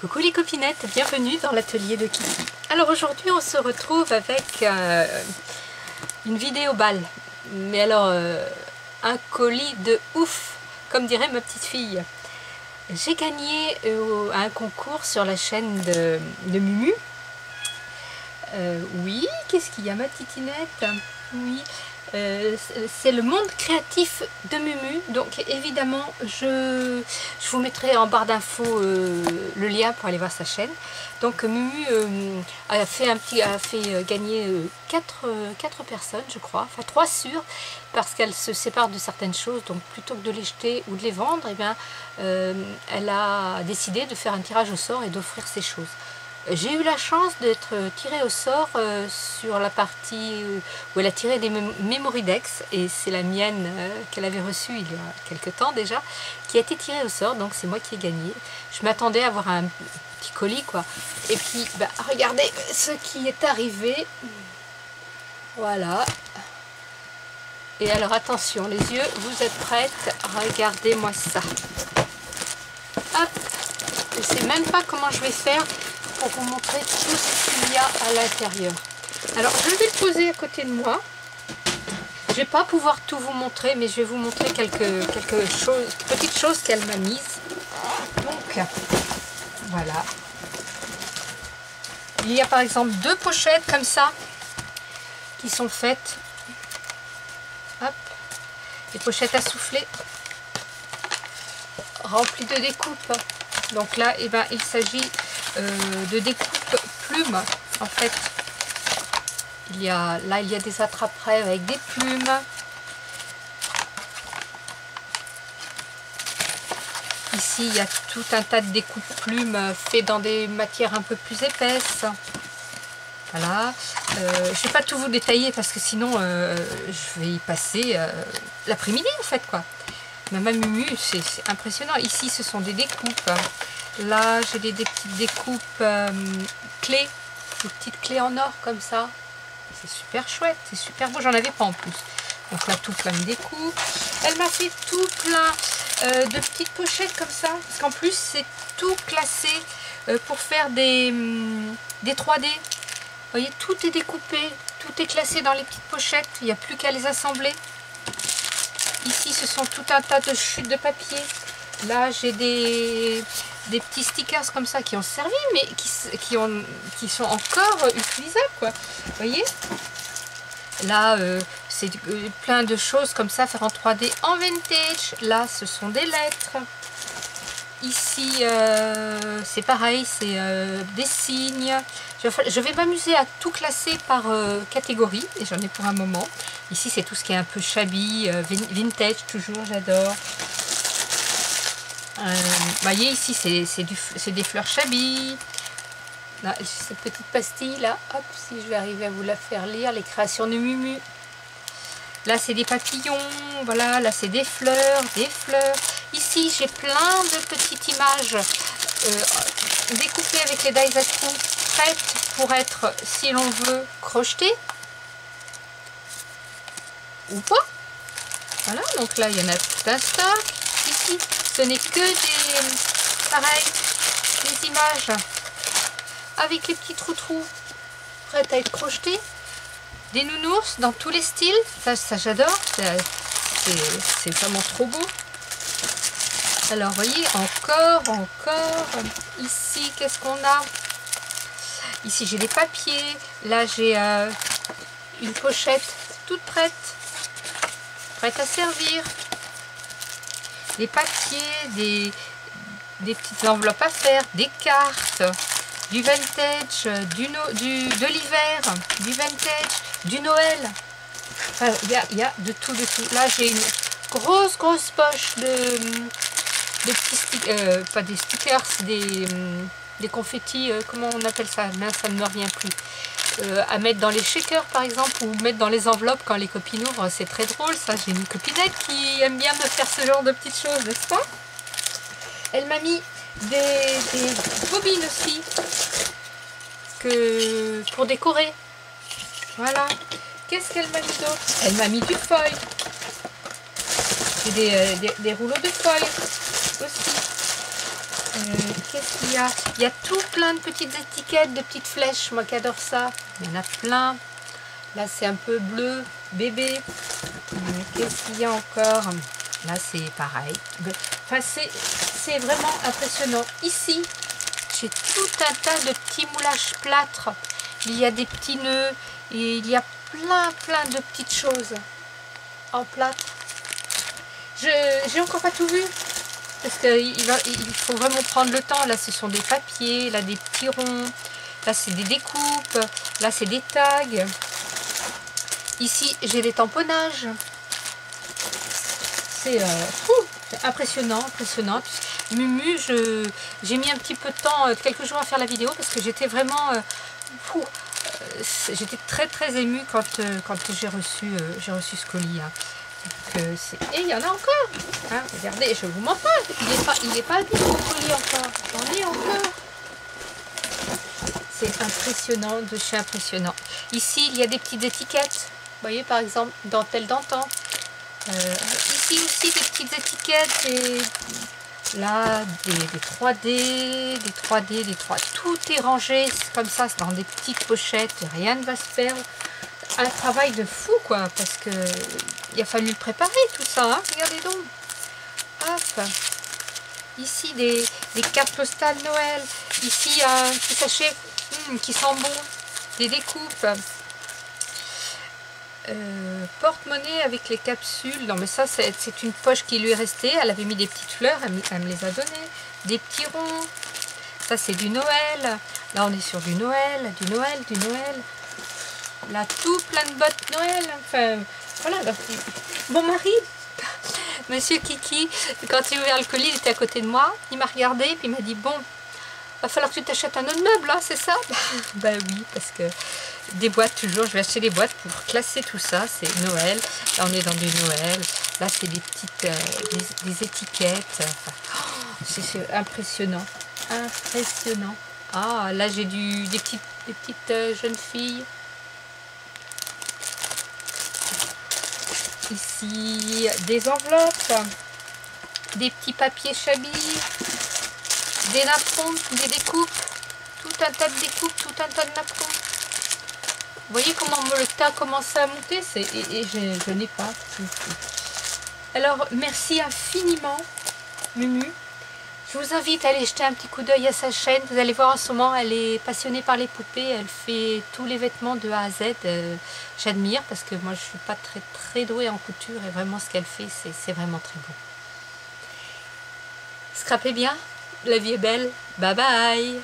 Coucou les copinettes, bienvenue dans l'atelier de Kitty. Alors aujourd'hui on se retrouve avec une vidéo balle, mais alors un colis de ouf, comme dirait ma petite fille. J'ai gagné un concours sur la chaîne de Mumu. Oui, qu'est-ce qu'il y a ma titinette? Oui, c'est le monde créatif de Mumu. Donc évidemment, je vous mettrai en barre d'infos le lien pour aller voir sa chaîne. Donc Mumu a fait gagner 4 personnes, je crois, enfin 3 sûres, parce qu'elle se sépare de certaines choses. Donc plutôt que de les jeter ou de les vendre, eh bien, elle a décidé de faire un tirage au sort et d'offrir ces choses. J'ai eu la chance d'être tirée au sort sur la partie où elle a tiré des Mémoridex, et c'est la mienne qu'elle avait reçue il y a quelques temps déjà, qui a été tirée au sort, donc c'est moi qui ai gagné. Je m'attendais à avoir un petit colis quoi. Et puis bah, regardez ce qui est arrivé. Voilà. Et alors attention les yeux, vous êtes prêtes? Regardez-moi ça. Hop. Je ne sais même pas comment je vais faire pour vous montrer tout ce qu'il y a à l'intérieur. Alors je vais le poser à côté de moi. Je ne vais pas pouvoir tout vous montrer, mais je vais vous montrer quelques petites choses qu'elle m'a mises. Donc voilà. Il y a par exemple 2 pochettes comme ça qui sont faites. Hop. Des pochettes à souffler remplies de découpes. Donc là, eh ben, il s'agit de découpes plumes. En fait, il y a des attrape-rêves avec des plumes. Ici, il y a tout un tas de découpes plumes faites dans des matières un peu plus épaisses. Voilà. Je ne vais pas tout vous détailler parce que sinon, je vais y passer l'après-midi en fait, quoi. Maman Mumu, c'est impressionnant. Ici, ce sont des découpes. Là, j'ai des petites découpes clés, des petites clés en or comme ça. C'est super chouette, c'est super beau. J'en avais pas en plus. Donc là, tout plein de découpes. Elle m'a fait tout plein de petites pochettes comme ça. Parce qu'en plus, c'est tout classé pour faire des 3D. Vous voyez, tout est découpé, tout est classé dans les petites pochettes. Il n'y a plus qu'à les assembler. Ici, ce sont tout un tas de chutes de papier. Là, j'ai des petits stickers comme ça qui ont servi, mais qui sont encore utilisables, quoi. Vous voyez? Là, c'est plein de choses comme ça, faire en 3D en vintage. Là, ce sont des lettres. Ici, c'est pareil, c'est des signes. Je vais m'amuser à tout classer par catégorie, et j'en ai pour un moment. Ici, c'est tout ce qui est un peu shabby, vintage, toujours, j'adore. Vous voyez, ici, c'est des fleurs shabby. Là, cette petite pastille, là, hop, si je vais arriver à vous la faire lire, les créations de Mumu. Là, c'est des papillons, voilà, là, c'est des fleurs, Ici, j'ai plein de petites images découpées avec les Daisaku, prêtes pour être, si l'on veut, crochetées. Ou pas. Voilà, donc là, il y en a tout un stock. Ici, ce n'est que des images avec les petits trous prêtes à être crochetées. Des nounours dans tous les styles, ça j'adore, c'est vraiment trop beau. Alors vous voyez, encore, ici qu'est-ce qu'on a? Ici j'ai des papiers, là j'ai une pochette toute prête à servir. Des papiers, des petites enveloppes à faire, des cartes, du vintage, de l'hiver, du vintage, du Noël. Enfin, il y a de tout. Là, j'ai une grosse poche de petits pas des stickers, des confettis, comment on appelle ça? Mince, ça ne me revient plus. À mettre dans les shakers par exemple, ou mettre dans les enveloppes quand les copines ouvrent, c'est très drôle. Ça, j'ai une copinette qui aime bien me faire ce genre de petites choses, n'est-ce pas? Elle m'a mis des bobines aussi pour décorer. Voilà. Qu'est-ce qu'elle m'a mis d'autre? Elle m'a mis du foil. J'ai des rouleaux de foil aussi. Qu'est-ce qu'il y a? Il y a tout plein de petites étiquettes, de petites flèches, moi qui adore ça. Il y en a plein. Là c'est un peu bleu, bébé. Qu'est-ce qu'il y a encore? Là c'est pareil. Enfin c'est vraiment impressionnant. Ici, j'ai tout un tas de petits moulages plâtre. Il y a des petits nœuds et il y a plein de petites choses en plâtre. J'ai encore pas tout vu. Parce qu'il faut vraiment prendre le temps. Là, ce sont des papiers, là, des petits ronds. Là, c'est des découpes. Là, c'est des tags. Ici, j'ai des tamponnages. C'est impressionnant, impressionnant. Mumu, j'ai mis un petit peu de temps, quelques jours à faire la vidéo parce que j'étais vraiment... j'étais très émue quand j'ai reçu ce colis. Hein. Et il y en a encore. Hein, regardez, je vous mens pas. Il est pas abîmé mon colis encore. J'en ai encore. C'est impressionnant, de chez impressionnant. Ici, il y a des petites étiquettes. Vous voyez, par exemple, dentelle d'antan. Ici aussi, des petites étiquettes. Et là, des 3D, des 3D, des 3D. Tout est rangé comme ça, c'est dans des petites pochettes. Rien ne va se perdre. Un travail de fou, quoi, parce que il a fallu le préparer tout ça, hein. Regardez donc. Hop. Ici des cartes postales Noël. Ici un petit sachet qui sent bon. Des découpes. Porte-monnaie avec les capsules. Non mais ça c'est une poche qui lui est restée. Elle avait mis des petites fleurs, elle me les a données. Des petits ronds. Ça c'est du Noël. Là on est sur du Noël, du Noël, du Noël. Là, tout plein de bottes Noël. Enfin, voilà. Donc, mon mari, Monsieur Kiki, quand il a ouvert le colis, il était à côté de moi. Il m'a regardé et puis il m'a dit, bon, va falloir que tu t'achètes un autre meuble, hein, c'est ça? Ben oui, parce que des boîtes, toujours, je vais acheter des boîtes pour classer tout ça. C'est Noël. Là, on est dans du Noël. Là, c'est des petites des étiquettes. Enfin, c'est impressionnant. Impressionnant. Ah, là, j'ai des petites jeunes filles. Ici, des enveloppes, des petits papiers Chabi, des napperons, des découpes, tout un tas de découpes, tout un tas de napperons. Vous voyez comment le tas commence à monter, et je n'ai pas tout. Alors, merci infiniment, Mumu. Je vous invite à aller jeter un petit coup d'œil à sa chaîne. Vous allez voir en ce moment, elle est passionnée par les poupées. Elle fait tous les vêtements de A à Z. J'admire parce que moi, je ne suis pas très douée en couture. Et vraiment, ce qu'elle fait, c'est vraiment très beau. Scrapez bien. La vie est belle. Bye bye.